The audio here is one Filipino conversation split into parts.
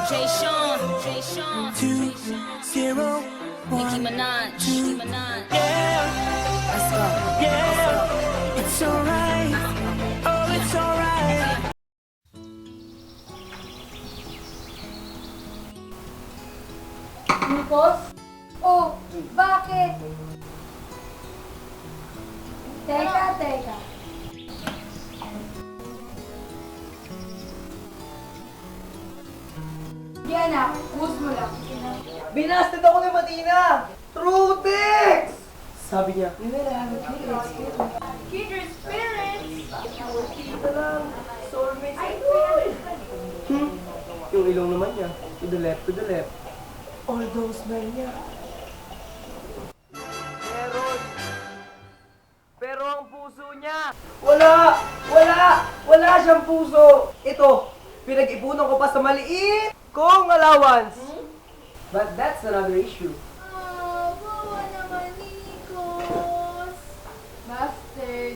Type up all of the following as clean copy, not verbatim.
Jay Sean, 2-0-1. Nicki Minaj, Yeah, Let's go. yeah, it's alright. Oh, it's alright. Nikos? Oh, bakit? Teka. Diana, push mo lang. Binasted ako ni Matina! True text! Sabi niya, Kindred spirits! ito lang, soulmate. I know! Yung ilong naman niya, to the left. All those men niya. Meron. Pero ang puso niya, wala siyang puso. Ito, pinag-ipunan ko pa sa maliit kong allowance. But that's another issue. Bawa naman, Nikos! Bastard!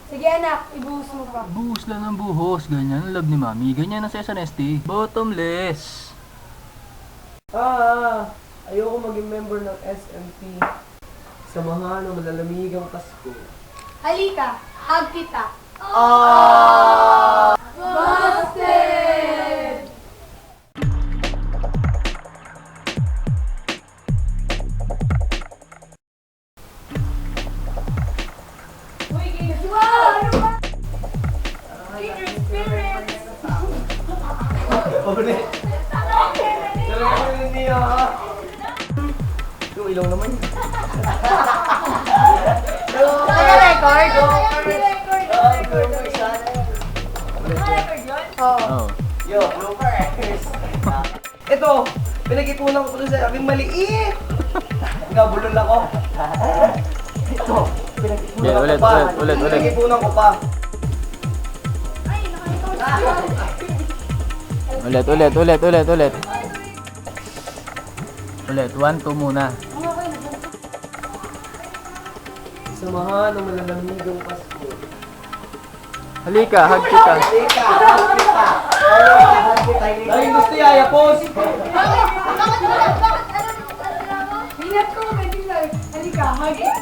Sige anak, ibuhos mo pa. Buhos lang ng buhos, ganyan ang love ni Mami, ganyan ang Cesar Nesti. Bottomless. Ayoko maging member ng SMP. Samahan ng malalamigang Pasko. Halika, hug kita. Ah! Busted! Uy, Kindred! Wow! Ano ba? Kindred spirits! Ulit. Talagang niya ha. Yung ilaw naman yun. Naka-record? Oh. Yo, bloopers! Ito, pinag-ipunan ko sa sabing maliit! Nabulol ako. Ito, pinag-ipunan Yeah, ko ulit, pa. ulit. Pinag-ipunan ko pa. Ay, nakalimutan ko. Ulit. Ulit, 1-2 muna. Samahan ng malalamigang Pasko. Halika, hug kita. Halika, hug kita. Dahil gusto yaya, pose! Bakit? Hinat ko, medyo lang. Halika, hug it.